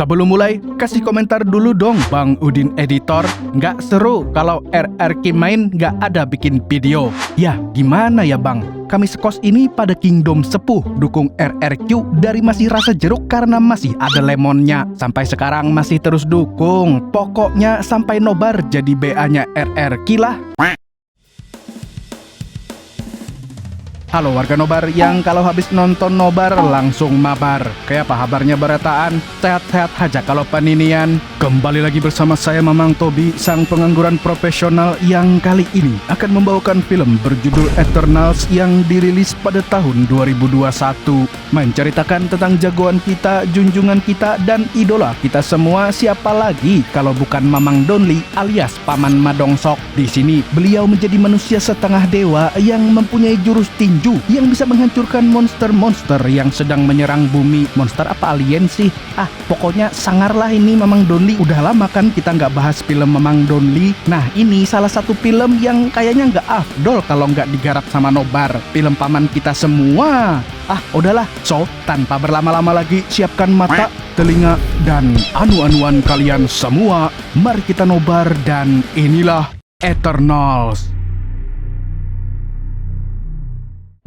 Sebelum mulai, kasih komentar dulu dong Bang Udin Editor. Nggak seru kalau RRQ main nggak ada bikin video. Ya gimana ya Bang? Kami sekos ini pada Kingdom sepuh dukung RRQ dari masih rasa jeruk karena masih ada lemonnya. Sampai sekarang masih terus dukung. Pokoknya sampai nobar jadi BA-nya RRQ lah. Halo warga nobar yang kalau habis nonton nobar langsung mabar. Kayak apa kabarnya berataan? Sehat-sehat aja kalau paninian. Kembali lagi bersama saya Mamang Tobi, sang pengangguran profesional yang kali ini akan membawakan film berjudul Eternals yang dirilis pada tahun 2021. Menceritakan tentang jagoan kita, junjungan kita, dan idola kita semua. Siapa lagi kalau bukan Mamang Donli alias Paman Madongsok. Di sini beliau menjadi manusia setengah dewa yang mempunyai jurus tinju yang bisa menghancurkan monster-monster yang sedang menyerang bumi. Monster apa alien sih? Pokoknya sangar lah ini Mamang Donli. Udah lama kan kita nggak bahas film Mamang Donli. Nah ini salah satu film yang kayaknya nggak afdol kalau nggak digarap sama nobar. Film paman kita semua. Udahlah. So, tanpa berlama-lama lagi, siapkan mata, telinga, dan anu-anuan kalian semua. Mari kita nobar dan inilah Eternals.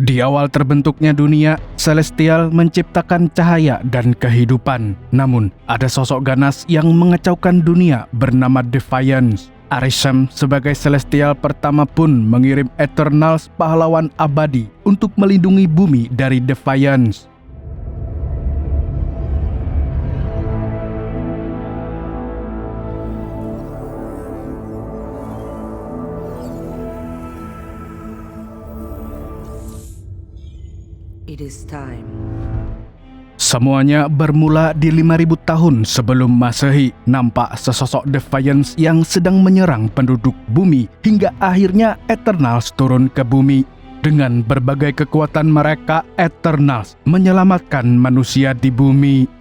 Di awal terbentuknya dunia, Celestial menciptakan cahaya dan kehidupan. Namun, ada sosok ganas yang mengacaukan dunia bernama Defiance. Arishem sebagai Celestial pertama pun mengirim Eternals pahlawan abadi untuk melindungi bumi dari Defiance. It is time. Semuanya bermula di 5000 tahun sebelum Masehi. Nampak sesosok Defiance yang sedang menyerang penduduk bumi hingga akhirnya Eternals turun ke bumi. Dengan berbagai kekuatan mereka, Eternals menyelamatkan manusia di bumi.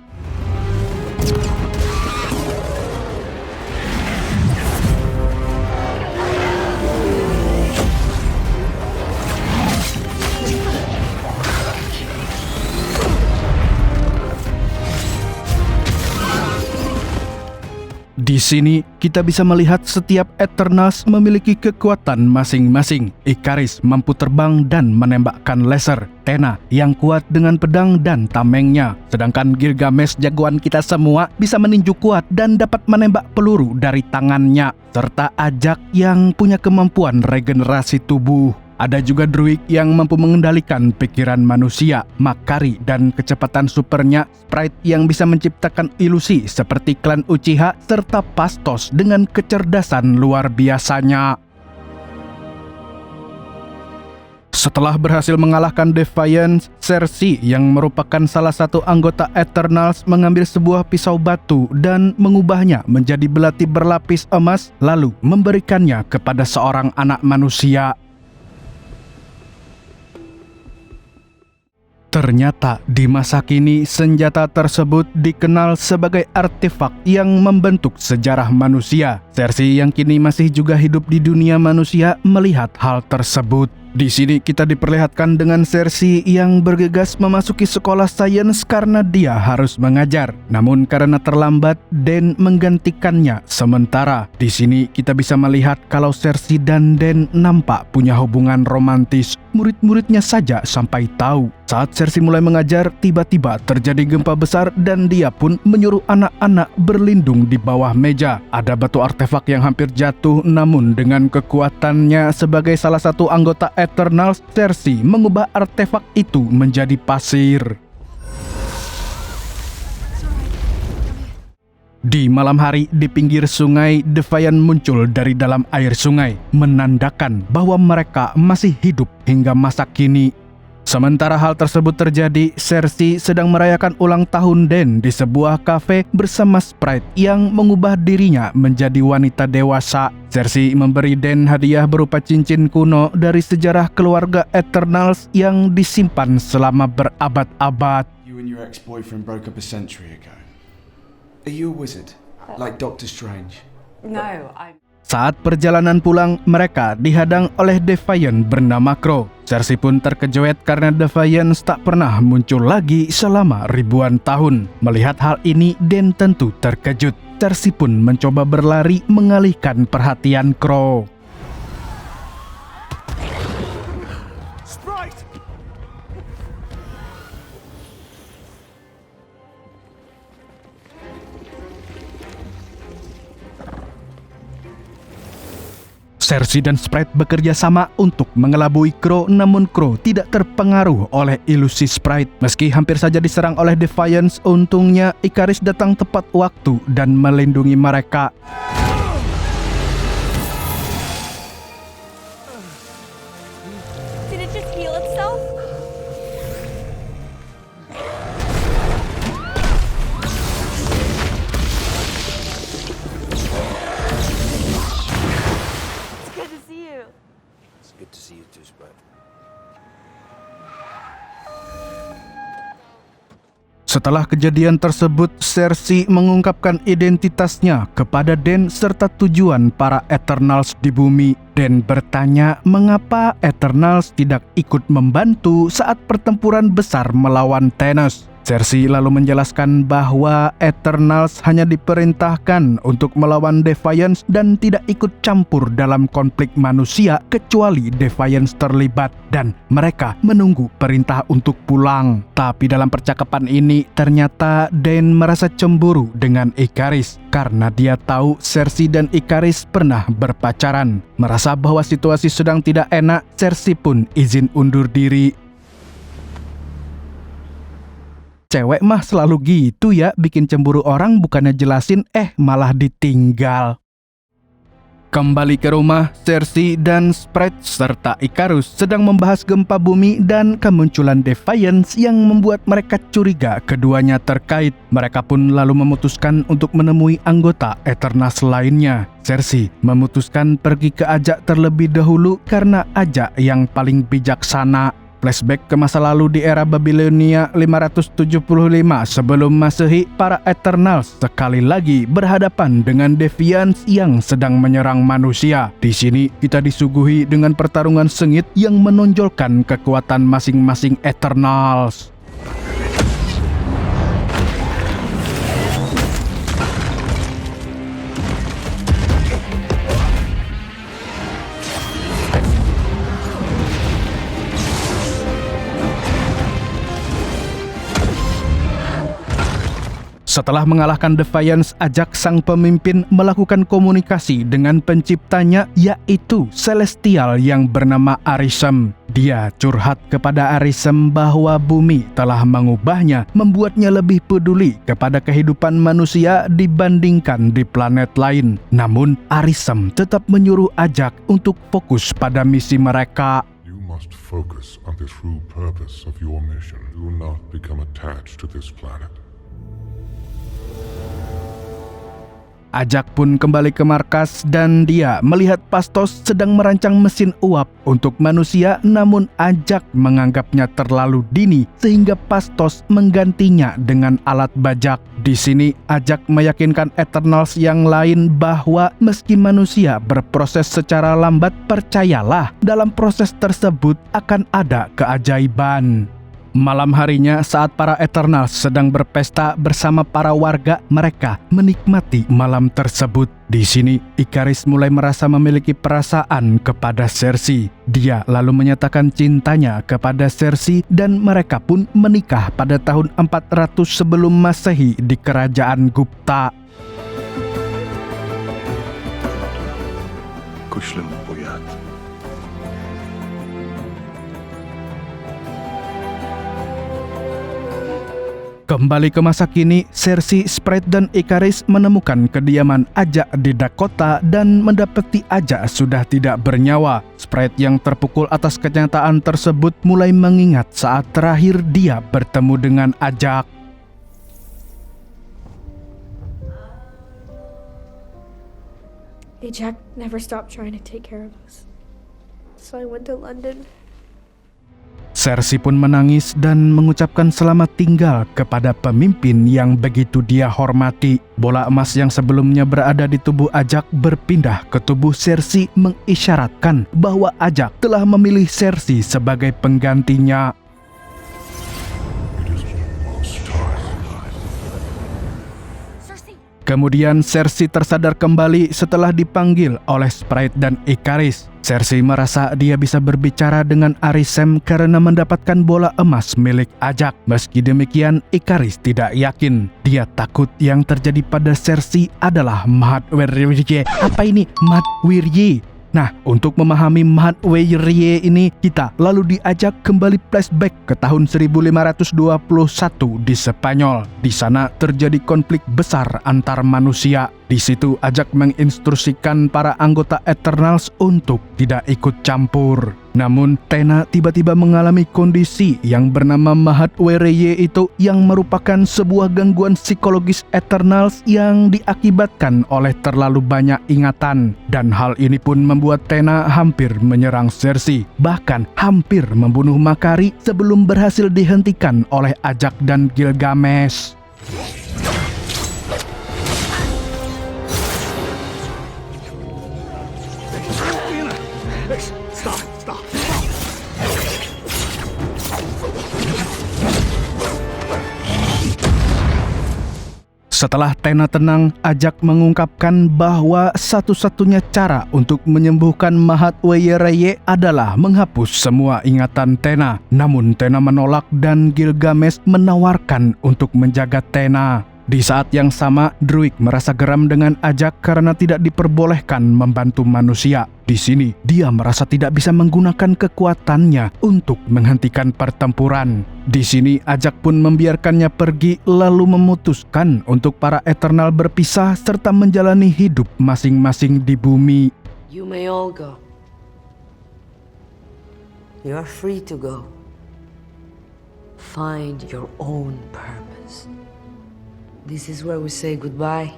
Di sini kita bisa melihat setiap Eternals memiliki kekuatan masing-masing. Ikaris mampu terbang dan menembakkan laser. Tena yang kuat dengan pedang dan tamengnya. Sedangkan Gilgamesh jagoan kita semua bisa meninju kuat dan dapat menembak peluru dari tangannya. Serta Ajak yang punya kemampuan regenerasi tubuh. Ada juga Druid yang mampu mengendalikan pikiran manusia, Makari dan kecepatan supernya, Sprite yang bisa menciptakan ilusi seperti klan Uchiha, serta Pastos dengan kecerdasan luar biasanya. Setelah berhasil mengalahkan Defiance, Cersei yang merupakan salah satu anggota Eternals mengambil sebuah pisau batu dan mengubahnya menjadi belati berlapis emas, lalu memberikannya kepada seorang anak manusia. Ternyata di masa kini senjata tersebut dikenal sebagai artefak yang membentuk sejarah manusia. Cersei yang kini masih juga hidup di dunia manusia melihat hal tersebut. Di sini kita diperlihatkan dengan Cersei yang bergegas memasuki sekolah sains karena dia harus mengajar. Namun karena terlambat, Dan menggantikannya sementara. Di sini kita bisa melihat kalau Cersei dan Dan nampak punya hubungan romantis. Murid-muridnya saja sampai tahu. Saat Cersei mulai mengajar, tiba-tiba terjadi gempa besar dan dia pun menyuruh anak-anak berlindung di bawah meja. Ada batu artefak yang hampir jatuh, namun dengan kekuatannya sebagai salah satu anggota Eternals, Cersei mengubah artefak itu menjadi pasir. Di malam hari di pinggir sungai, Defiant muncul dari dalam air sungai, menandakan bahwa mereka masih hidup hingga masa kini. Sementara hal tersebut terjadi, Cersei sedang merayakan ulang tahun Dan di sebuah kafe bersama Sprite yang mengubah dirinya menjadi wanita dewasa. Cersei memberi Dan hadiah berupa cincin kuno dari sejarah keluarga Eternals yang disimpan selama berabad-abad. You and your ex-boyfriend broke up a century ago. Are you a wizard? Like Doctor Strange? No, I'm... Saat perjalanan pulang, mereka dihadang oleh Defiant bernama Crow. Cersei pun terkejut karena Defiance tak pernah muncul lagi selama ribuan tahun. Melihat hal ini, Dany tentu terkejut. Cersei pun mencoba berlari mengalihkan perhatian Crow. Cersei dan Sprite bekerja sama untuk mengelabui Crow, namun Crow tidak terpengaruh oleh ilusi Sprite. Meski hampir saja diserang oleh Defiance, untungnya Ikaris datang tepat waktu dan melindungi mereka. Did it just heal itself? It's good to see you. It's good to see you too, Sprite. Setelah kejadian tersebut, Cersei mengungkapkan identitasnya kepada Dany serta tujuan para Eternals di bumi. Dany bertanya mengapa Eternals tidak ikut membantu saat pertempuran besar melawan Thanos. Cersei lalu menjelaskan bahwa Eternals hanya diperintahkan untuk melawan Defiance dan tidak ikut campur dalam konflik manusia kecuali Defiance terlibat, dan mereka menunggu perintah untuk pulang. Tapi dalam percakapan ini ternyata Dany merasa cemburu dengan Ikaris karena dia tahu Cersei dan Ikaris pernah berpacaran. Merasa bahwa situasi sedang tidak enak, Cersei pun izin undur diri. Cewek mah selalu gitu ya, bikin cemburu orang bukannya jelasin, malah ditinggal. Kembali ke rumah, Cersei dan Sprite serta Icarus sedang membahas gempa bumi dan kemunculan Defiance yang membuat mereka curiga keduanya terkait. Mereka pun lalu memutuskan untuk menemui anggota Eternals lainnya. Cersei memutuskan pergi ke Ajak terlebih dahulu karena Ajak yang paling bijaksana. Flashback ke masa lalu di era Babilonia 575 sebelum Masehi, para Eternals sekali lagi berhadapan dengan Defiance yang sedang menyerang manusia. Di sini kita disuguhi dengan pertarungan sengit yang menonjolkan kekuatan masing-masing Eternals. Setelah mengalahkan Defiance, Ajak sang pemimpin melakukan komunikasi dengan penciptanya, yaitu Celestial yang bernama Arishem. Dia curhat kepada Arishem bahwa bumi telah mengubahnya, membuatnya lebih peduli kepada kehidupan manusia dibandingkan di planet lain. Namun, Arishem tetap menyuruh Ajak untuk fokus pada misi mereka. You must focus on the true purpose of your mission. Do not become attached to this planet. Ajak pun kembali ke markas dan dia melihat Phastos sedang merancang mesin uap untuk manusia, namun Ajak menganggapnya terlalu dini sehingga Phastos menggantinya dengan alat bajak. Di sini Ajak meyakinkan Eternals yang lain bahwa meski manusia berproses secara lambat, percayalah dalam proses tersebut akan ada keajaiban. Malam harinya saat para Eternals sedang berpesta bersama para warga, mereka menikmati malam tersebut. Di sini, Ikaris mulai merasa memiliki perasaan kepada Cersei. Dia lalu menyatakan cintanya kepada Cersei dan mereka pun menikah pada tahun 400 sebelum Masehi di Kerajaan Gupta. Kuşlum Boyat. Kembali ke masa kini, Cersei, Sprite, dan Ikaris menemukan kediaman Ajak di Dakota dan mendapati Ajak sudah tidak bernyawa. Sprite yang terpukul atas kenyataan tersebut mulai mengingat saat terakhir dia bertemu dengan Ajak. Ajak never stopped trying to take care of us. So I went to London. Cersei pun menangis dan mengucapkan selamat tinggal kepada pemimpin yang begitu dia hormati. Bola emas yang sebelumnya berada di tubuh Ajak berpindah ke tubuh Cersei, mengisyaratkan bahwa Ajak telah memilih Cersei sebagai penggantinya. Cersei! Kemudian Cersei tersadar kembali setelah dipanggil oleh Sprite dan Ikaris. Cersei merasa dia bisa berbicara dengan Arisem karena mendapatkan bola emas milik Ajak. Meski demikian, Ikaris tidak yakin. Dia takut yang terjadi pada Cersei adalah Mahat Wirye. Apa ini Mahat Wirye? Nah, untuk memahami Mahat Wirye ini, kita lalu diajak kembali flashback ke tahun 1521 di Spanyol. Di sana terjadi konflik besar antar manusia. Di situ Ajak menginstruksikan para anggota Eternals untuk tidak ikut campur. Namun Tena tiba-tiba mengalami kondisi yang bernama Mahat Wirye itu, yang merupakan sebuah gangguan psikologis Eternals yang diakibatkan oleh terlalu banyak ingatan. Dan hal ini pun membuat Tena hampir menyerang Cersei, bahkan hampir membunuh Makari sebelum berhasil dihentikan oleh Ajak dan Gilgamesh. Setelah Tena tenang, Ajak mengungkapkan bahwa satu-satunya cara untuk menyembuhkan Mahat Wirye adalah menghapus semua ingatan Tena. Namun Tena menolak dan Gilgamesh menawarkan untuk menjaga Tena. Di saat yang sama, Druig merasa geram dengan Ajak karena tidak diperbolehkan membantu manusia. Di sini, dia merasa tidak bisa menggunakan kekuatannya untuk menghentikan pertempuran. Di sini, Ajak pun membiarkannya pergi lalu memutuskan untuk para Eternal berpisah serta menjalani hidup masing-masing di bumi. You may all go. You are free to go. Find your own purpose. This is where we say goodbye.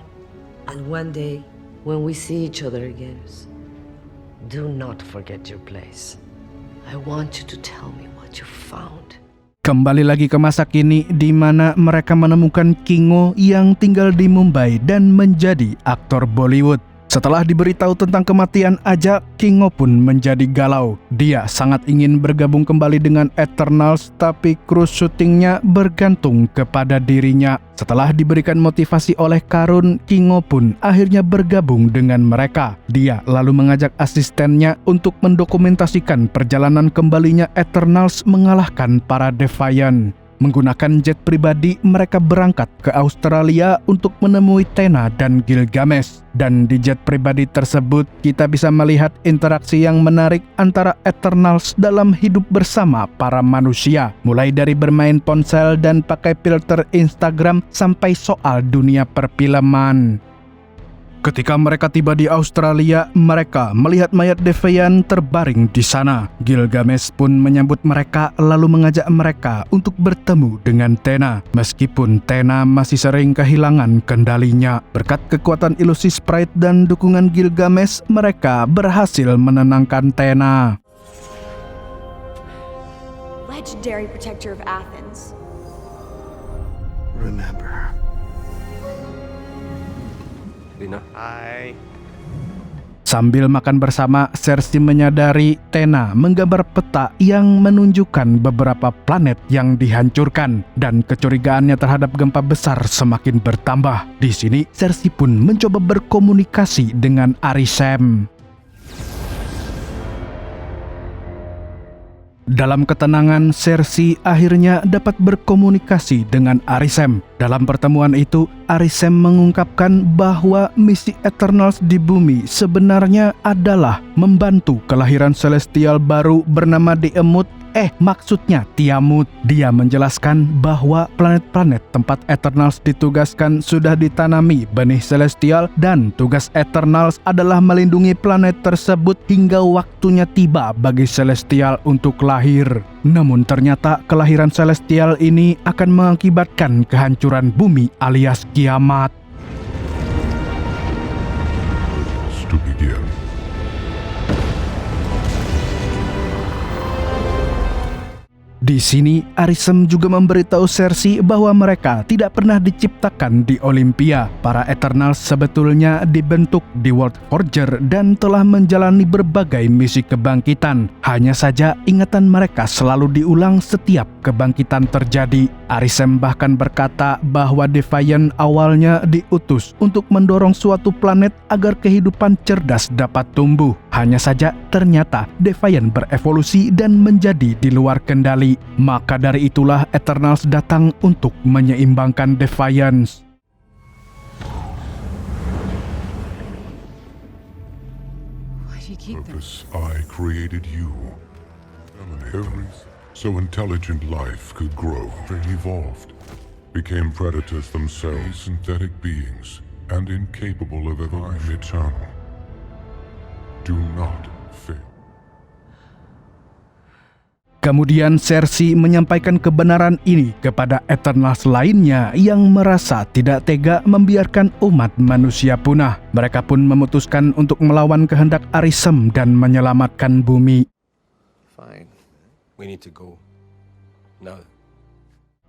And one day, when we see each other again, do not forget your place. I want you to tell me what you found. Kembali lagi ke masa kini, di mana mereka menemukan Kingo yang tinggal di Mumbai dan menjadi aktor Bollywood. Setelah diberitahu tentang kematian Ajak, Kingo pun menjadi galau. Dia sangat ingin bergabung kembali dengan Eternals, tapi kru syutingnya bergantung kepada dirinya. Setelah diberikan motivasi oleh Karun, Kingo pun akhirnya bergabung dengan mereka. Dia lalu mengajak asistennya untuk mendokumentasikan perjalanan kembalinya Eternals mengalahkan para Defiant. Menggunakan jet pribadi, mereka berangkat ke Australia untuk menemui Tena dan Gilgamesh. Dan di jet pribadi tersebut, kita bisa melihat interaksi yang menarik antara Eternals dalam hidup bersama para manusia. Mulai dari bermain ponsel dan pakai filter Instagram sampai soal dunia perfilman. Ketika mereka tiba di Australia, mereka melihat mayat Defiant terbaring di sana. Gilgamesh pun menyambut mereka lalu mengajak mereka untuk bertemu dengan Tena. Meskipun Tena masih sering kehilangan kendalinya, berkat kekuatan ilusi Sprite dan dukungan Gilgamesh, mereka berhasil menenangkan Tena. Legendary protector of Athens. Remember her. Lina? Sambil makan bersama, Cersei menyadari Tena menggambar peta yang menunjukkan beberapa planet yang dihancurkan, dan kecurigaannya terhadap gempa besar semakin bertambah. Di sini, Cersei pun mencoba berkomunikasi dengan Arisem. Dalam ketenangan, Cersei akhirnya dapat berkomunikasi dengan Arisem. Dalam pertemuan itu, Arisem mengungkapkan bahwa misi Eternals di bumi sebenarnya adalah membantu kelahiran Celestial baru bernama maksudnya Tiamut. Dia menjelaskan bahwa planet-planet tempat Eternals ditugaskan sudah ditanami benih Celestial, dan tugas Eternals adalah melindungi planet tersebut hingga waktunya tiba bagi Celestial untuk lahir. Namun ternyata kelahiran Celestial ini akan mengakibatkan kehancuran bumi alias kiamat. To begin. Di sini, Arisem juga memberitahu Cersei bahwa mereka tidak pernah diciptakan di Olympia. Para Eternals sebetulnya dibentuk di World Forger dan telah menjalani berbagai misi kebangkitan. Hanya saja ingatan mereka selalu diulang setiap kebangkitan terjadi. Arisem bahkan berkata bahwa Defiant awalnya diutus untuk mendorong suatu planet agar kehidupan cerdas dapat tumbuh. Hanya saja ternyata Defiant berevolusi dan menjadi di luar kendali. Maka dari itulah Eternals datang untuk menyeimbangkan Defiance. Why do you keep them? Purpose, I created you. Every so intelligent life could grow. They evolved, became predators themselves, synthetic beings, and incapable of ever eternal. Do not fail. Kemudian Cersei menyampaikan kebenaran ini kepada Eternals lainnya yang merasa tidak tega membiarkan umat manusia punah. Mereka pun memutuskan untuk melawan kehendak Arisem dan menyelamatkan bumi. Fine. We need to go. Now.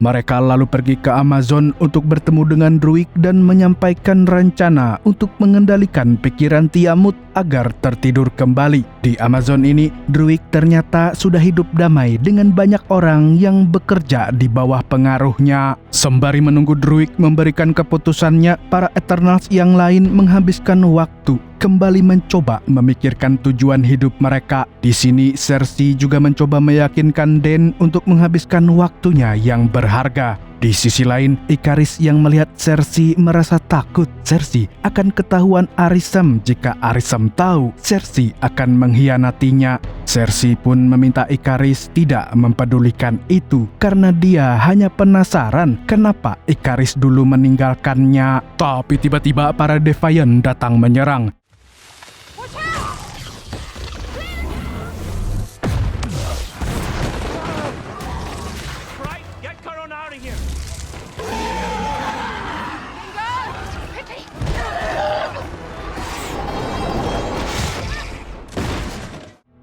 Mereka lalu pergi ke Amazon untuk bertemu dengan Druig dan menyampaikan rencana untuk mengendalikan pikiran Tiamut agar tertidur kembali. Di Amazon ini, Druig ternyata sudah hidup damai dengan banyak orang yang bekerja di bawah pengaruhnya. Sembari menunggu Druig memberikan keputusannya, para Eternals yang lain menghabiskan waktu kembali mencoba memikirkan tujuan hidup mereka. Di sini Cersei juga mencoba meyakinkan Den untuk menghabiskan waktunya yang berharga. Di sisi lain, Ikaris yang melihat Cersei merasa takut Cersei akan ketahuan Arisem jika Arisem tahu Cersei akan mengkhianatinya. Cersei pun meminta Ikaris tidak mempedulikan itu karena dia hanya penasaran kenapa Ikaris dulu meninggalkannya. Tapi tiba-tiba para Defiant datang menyerang.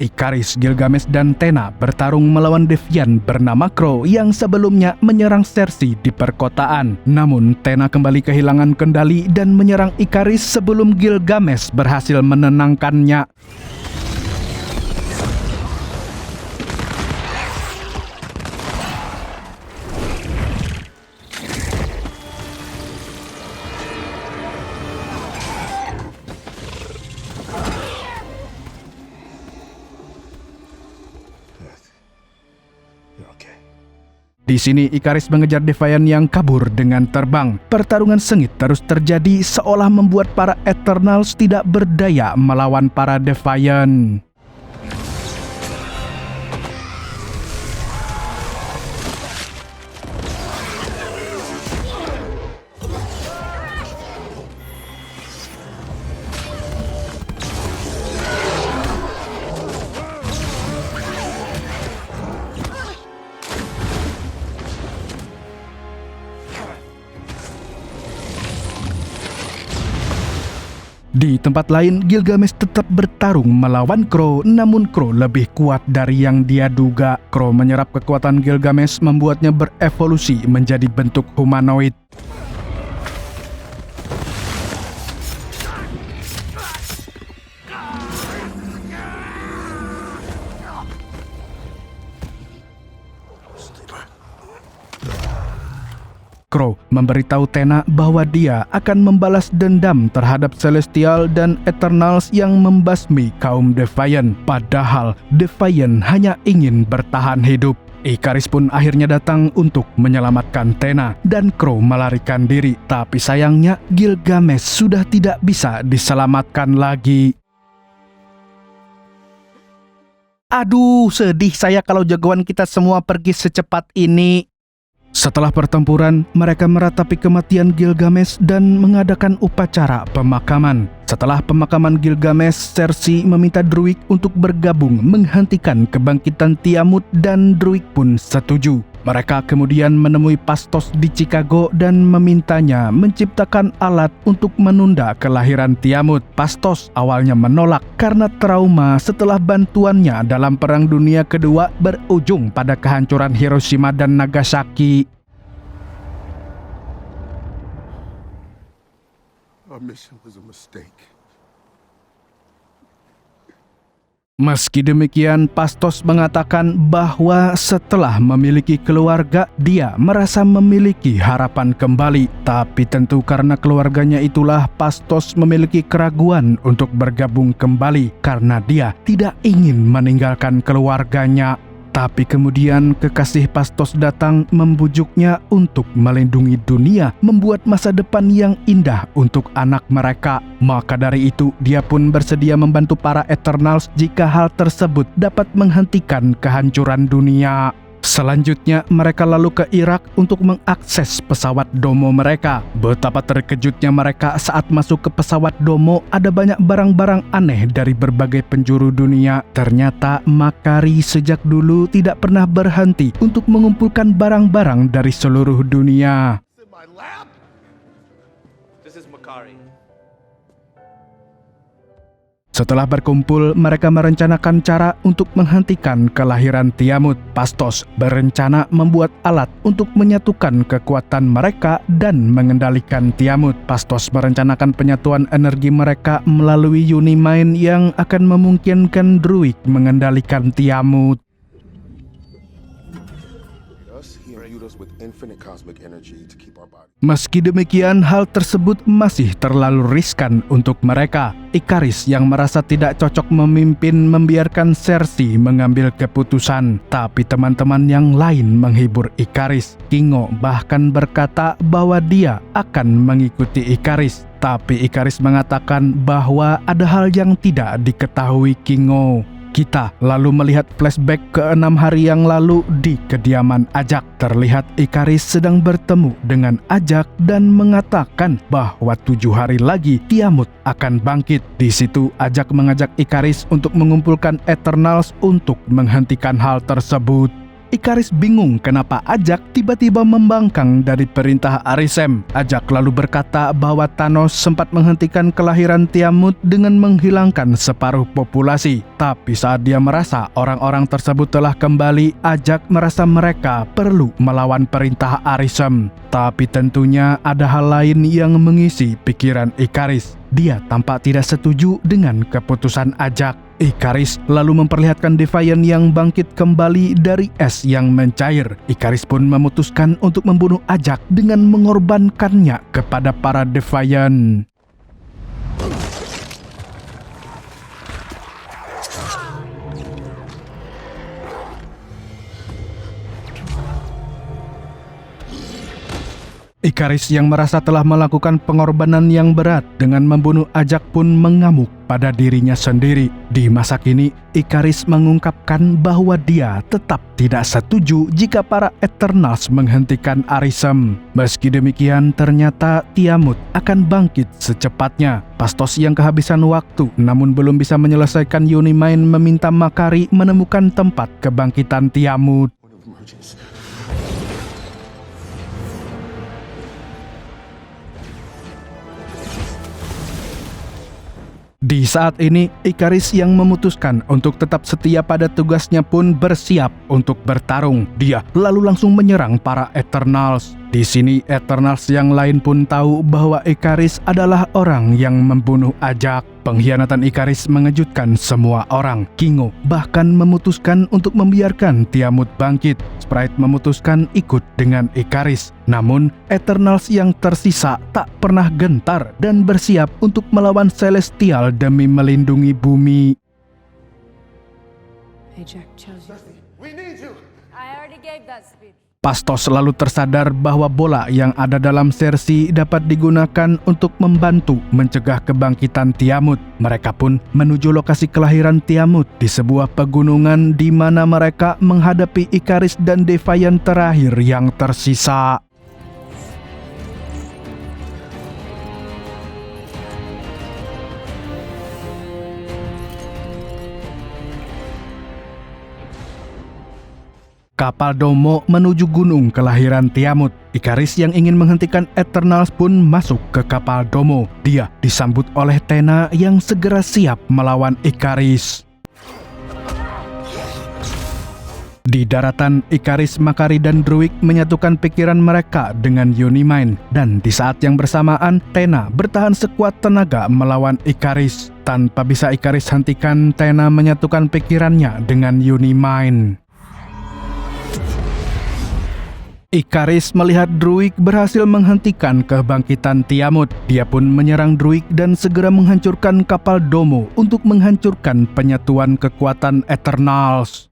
Ikaris, Gilgamesh, dan Tena bertarung melawan Defiant bernama Crow yang sebelumnya menyerang Cersei di perkotaan. Namun, Tena kembali kehilangan kendali dan menyerang Ikaris sebelum Gilgamesh berhasil menenangkannya. Di sini Ikaris mengejar Defiant yang kabur dengan terbang. Pertarungan sengit terus terjadi seolah membuat para Eternals tidak berdaya melawan para Defiant. Di tempat lain, Gilgamesh tetap bertarung melawan Crow, namun Crow lebih kuat dari yang dia duga. Crow menyerap kekuatan Gilgamesh membuatnya berevolusi menjadi bentuk humanoid. Crow memberitahu Tena bahwa dia akan membalas dendam terhadap Celestial dan Eternals yang membasmi kaum Defiant. Padahal Defiant hanya ingin bertahan hidup. Ikaris pun akhirnya datang untuk menyelamatkan Tena dan Crow melarikan diri. Tapi sayangnya Gilgamesh sudah tidak bisa diselamatkan lagi. Aduh, sedih saya kalau jagoan kita semua pergi secepat ini. Setelah pertempuran, mereka meratapi kematian Gilgamesh dan mengadakan upacara pemakaman. Setelah pemakaman Gilgamesh, Cersei meminta Druig untuk bergabung menghentikan kebangkitan Tiamut dan Druig pun setuju. Mereka kemudian menemui Pastos di Chicago dan memintanya menciptakan alat untuk menunda kelahiran Tiamut. Pastos awalnya menolak karena trauma setelah bantuannya dalam Perang Dunia Kedua berujung pada kehancuran Hiroshima dan Nagasaki. Our mission was a mistake. Meski demikian, Pastos mengatakan bahwa setelah memiliki keluarga, dia merasa memiliki harapan kembali. Tapi tentu karena keluarganya itulah Pastos memiliki keraguan untuk bergabung kembali karena dia tidak ingin meninggalkan keluarganya. Tapi kemudian kekasih Pastos datang membujuknya untuk melindungi dunia, membuat masa depan yang indah untuk anak mereka. Maka dari itu, dia pun bersedia membantu para Eternals jika hal tersebut dapat menghentikan kehancuran dunia. Selanjutnya, mereka lalu ke Irak untuk mengakses pesawat Domo mereka. Betapa terkejutnya mereka saat masuk ke pesawat Domo, ada banyak barang-barang aneh dari berbagai penjuru dunia. Ternyata Makari sejak dulu tidak pernah berhenti untuk mengumpulkan barang-barang dari seluruh dunia. This is Makari. Setelah berkumpul, mereka merencanakan cara untuk menghentikan kelahiran Tiamut. Pastos berencana membuat alat untuk menyatukan kekuatan mereka dan mengendalikan Tiamut. Pastos merencanakan penyatuan energi mereka melalui Unimind yang akan memungkinkan Druig mengendalikan Tiamut. He imbued us with infinite cosmic energy to keep our body. Meski demikian, hal tersebut masih terlalu riskan untuk mereka. Ikaris yang merasa tidak cocok memimpin membiarkan Cersei mengambil keputusan. Tapi teman-teman yang lain menghibur Ikaris. Kingo bahkan berkata bahwa dia akan mengikuti Ikaris. Tapi Ikaris mengatakan bahwa ada hal yang tidak diketahui Kingo. Kita lalu melihat flashback ke 6 hari yang lalu di kediaman Ajak. Terlihat Ikaris sedang bertemu dengan Ajak dan mengatakan bahwa 7 hari lagi Tiamut akan bangkit. Di situ Ajak mengajak Ikaris untuk mengumpulkan Eternals untuk menghentikan hal tersebut. Ikaris bingung kenapa Ajak tiba-tiba membangkang dari perintah Arisem. Ajak lalu berkata bahwa Thanos sempat menghentikan kelahiran Tiamut dengan menghilangkan separuh populasi. Tapi saat dia merasa orang-orang tersebut telah kembali, Ajak merasa mereka perlu melawan perintah Arisem. Tapi tentunya ada hal lain yang mengisi pikiran Ikaris. Dia tampak tidak setuju dengan keputusan Ajak. Ikaris lalu memperlihatkan Defiant yang bangkit kembali dari es yang mencair. Ikaris pun memutuskan untuk membunuh Ajak dengan mengorbankannya kepada para Defiant. Ikaris yang merasa telah melakukan pengorbanan yang berat dengan membunuh Ajak pun mengamuk pada dirinya sendiri. Di masa kini, Ikaris mengungkapkan bahwa dia tetap tidak setuju jika para Eternals menghentikan Arisem. Meski demikian, ternyata Tiamut akan bangkit secepatnya. Pastos yang kehabisan waktu namun belum bisa menyelesaikan Unimind meminta Makari menemukan tempat kebangkitan Tiamut. Di saat ini, Ikaris yang memutuskan untuk tetap setia pada tugasnya pun bersiap untuk bertarung. Dia lalu langsung menyerang para Eternals. Di sini, Eternals yang lain pun tahu bahwa Ikaris adalah orang yang membunuh Ajak. Pengkhianatan Ikaris mengejutkan semua orang. Kingo bahkan memutuskan untuk membiarkan Tiamut bangkit. Sprite memutuskan ikut dengan Ikaris. Namun, Eternals yang tersisa tak pernah gentar dan bersiap untuk melawan Celestial demi melindungi bumi. Ajak chose you. We need you! I already gave that speech. Pastos lalu tersadar bahwa bola yang ada dalam Cersei dapat digunakan untuk membantu mencegah kebangkitan Tiamut. Mereka pun menuju lokasi kelahiran Tiamut di sebuah pegunungan di mana mereka menghadapi Ikaris dan Defiant terakhir yang tersisa. kapal Domo menuju gunung kelahiran Tiamut. Ikaris yang ingin menghentikan Eternals pun masuk ke kapal Domo. Dia disambut oleh Tena yang segera siap melawan Ikaris. Di daratan, Ikaris, Makari, dan Druig menyatukan pikiran mereka dengan Unimind. Dan di saat yang bersamaan, Tena bertahan sekuat tenaga melawan Ikaris. Tanpa bisa Ikaris hentikan, Tena menyatukan pikirannya dengan Unimind. Ikaris melihat Druig berhasil menghentikan kebangkitan Tiamut. Dia pun menyerang Druig dan segera menghancurkan kapal Domo untuk menghancurkan penyatuan kekuatan Eternals.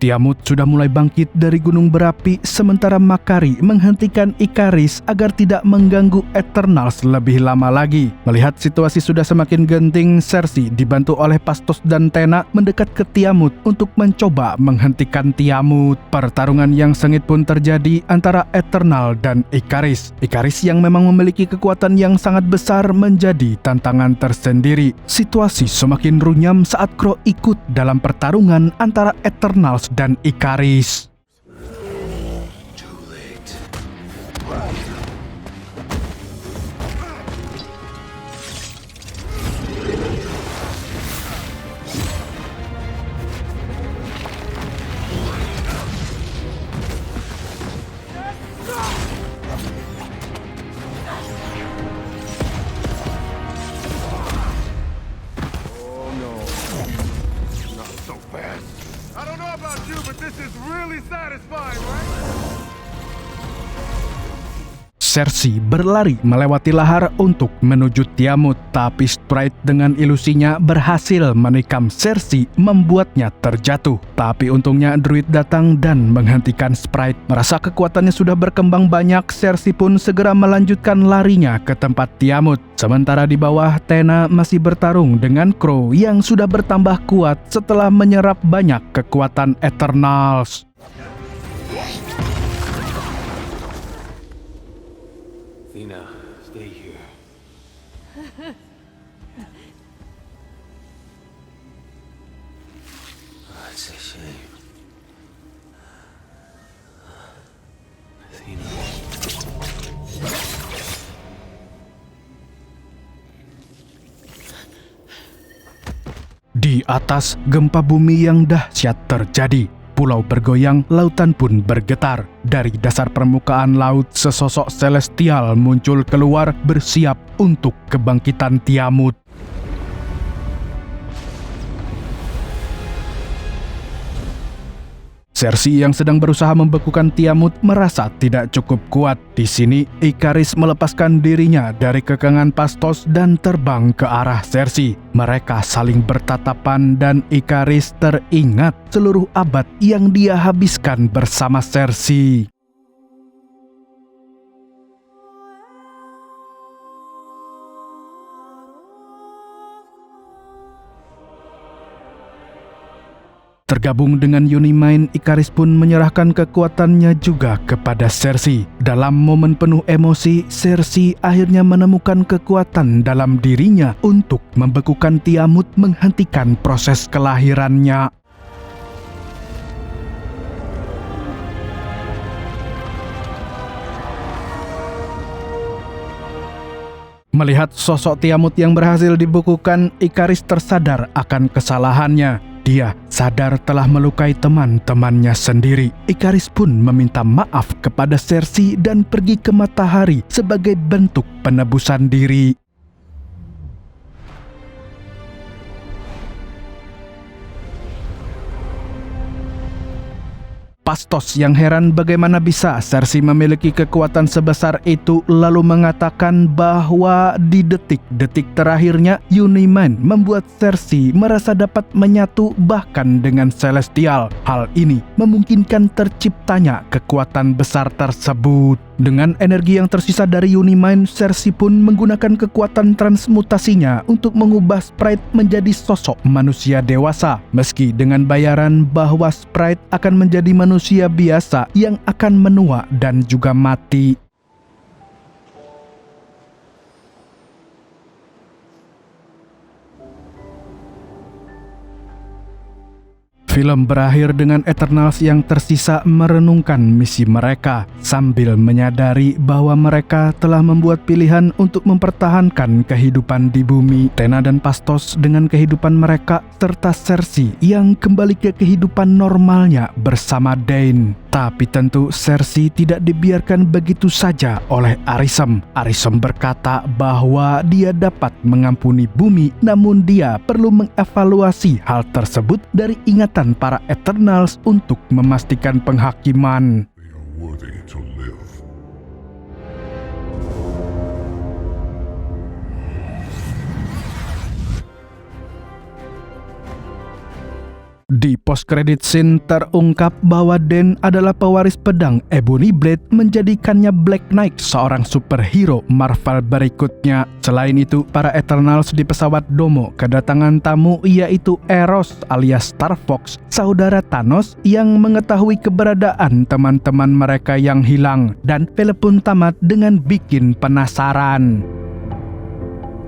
Tiamut sudah mulai bangkit dari gunung berapi, sementara Makari menghentikan Ikaris agar tidak mengganggu Eternals lebih lama lagi. Melihat situasi sudah semakin genting, Cersei dibantu oleh Phastos dan Tena mendekat ke Tiamut untuk mencoba menghentikan Tiamut. Pertarungan yang sengit pun terjadi antara Eternal dan Ikaris. Ikaris yang memang memiliki kekuatan yang sangat besar menjadi tantangan tersendiri. Situasi semakin runyam saat Crow ikut dalam pertarungan antara Eternals dan Ikaris. I don't know about you, but this is really satisfying, right? Cersei berlari melewati lahar untuk menuju Tiamut, tapi Sprite dengan ilusinya berhasil menikam Cersei, membuatnya terjatuh. Tapi untungnya Druid datang dan menghentikan Sprite. Merasa kekuatannya sudah berkembang banyak, Cersei pun segera melanjutkan larinya ke tempat Tiamut. Sementara di bawah, Tena masih bertarung dengan Crow yang sudah bertambah kuat setelah menyerap banyak kekuatan Eternals. Athena, stay here. It's a shame. Athena. Di atas, gempa bumi yang dahsyat terjadi. Pulau bergoyang, lautan pun bergetar. Dari dasar permukaan laut, sesosok celestial muncul keluar bersiap untuk kebangkitan Tiamut. Cersei yang sedang berusaha membekukan Tiamut merasa tidak cukup kuat. Di sini, Ikaris melepaskan dirinya dari kekangan Phastos dan terbang ke arah Cersei. Mereka saling bertatapan dan Ikaris teringat seluruh abad yang dia habiskan bersama Cersei. Tergabung dengan Unimind, Ikaris pun menyerahkan kekuatannya juga kepada Cersei. Dalam momen penuh emosi, Cersei akhirnya menemukan kekuatan dalam dirinya untuk membekukan Tiamut menghentikan proses kelahirannya. Melihat sosok Tiamut yang berhasil dibekukan, Ikaris tersadar akan kesalahannya. Dia sadar telah melukai teman-temannya sendiri. Ikaris pun meminta maaf kepada Cersei dan pergi ke matahari sebagai bentuk penebusan diri. Phastos yang heran bagaimana bisa Cersei memiliki kekuatan sebesar itu, lalu mengatakan bahwa di detik-detik terakhirnya Unimind membuat Cersei merasa dapat menyatu bahkan dengan Celestial. Hal ini memungkinkan terciptanya kekuatan besar tersebut. Dengan energi yang tersisa dari Unimind, Cersei pun menggunakan kekuatan transmutasinya untuk mengubah Sprite menjadi sosok manusia dewasa. Meski dengan bayaran bahwa Sprite akan menjadi manusia biasa yang akan menua dan juga mati. Film berakhir dengan Eternals yang tersisa merenungkan misi mereka sambil menyadari bahwa mereka telah membuat pilihan untuk mempertahankan kehidupan di bumi. Tena dan Pastos dengan kehidupan mereka serta Cersei yang kembali ke kehidupan normalnya bersama Dane. Tapi tentu Cersei tidak dibiarkan begitu saja oleh Arisem. Arisem berkata bahwa dia dapat mengampuni bumi, namun dia perlu mengevaluasi hal tersebut dari ingatan para Eternals untuk memastikan penghakiman. They are worthy to live. Di post-credit scene terungkap bahwa Dane adalah pewaris pedang Ebony Blade, menjadikannya Black Knight seorang superhero Marvel berikutnya. Selain itu, para Eternals di pesawat Domo kedatangan tamu yaitu Eros alias Star Fox, saudara Thanos yang mengetahui keberadaan teman-teman mereka yang hilang, dan film pun tamat dengan bikin penasaran.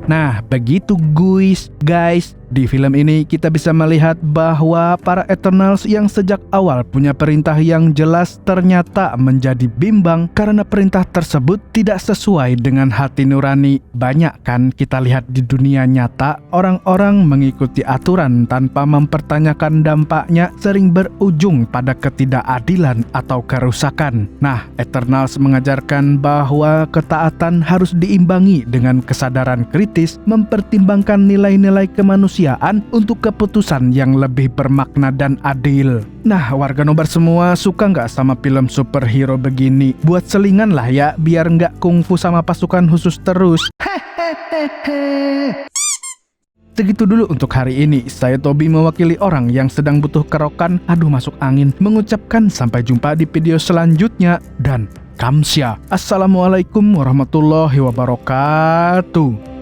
Nah, begitu guys. Di film ini kita bisa melihat bahwa para Eternals yang sejak awal punya perintah yang jelas ternyata menjadi bimbang karena perintah tersebut tidak sesuai dengan hati nurani. Banyak kan kita lihat di dunia nyata, orang-orang mengikuti aturan tanpa mempertanyakan dampaknya sering berujung pada ketidakadilan atau kerusakan. Nah, Eternals mengajarkan bahwa ketaatan harus diimbangi dengan kesadaran kritis, mempertimbangkan nilai-nilai kemanusiaan untuk keputusan yang lebih bermakna dan adil. Nah, warga nobar semua suka nggak sama film superhero begini? Buat selingan lah ya, biar nggak kungfu sama pasukan khusus terus. Segitu dulu untuk hari ini. Saya Tobi mewakili orang yang sedang butuh kerokan, masuk angin, mengucapkan sampai jumpa di video selanjutnya, dan kamsya. Assalamualaikum warahmatullahi wabarakatuh.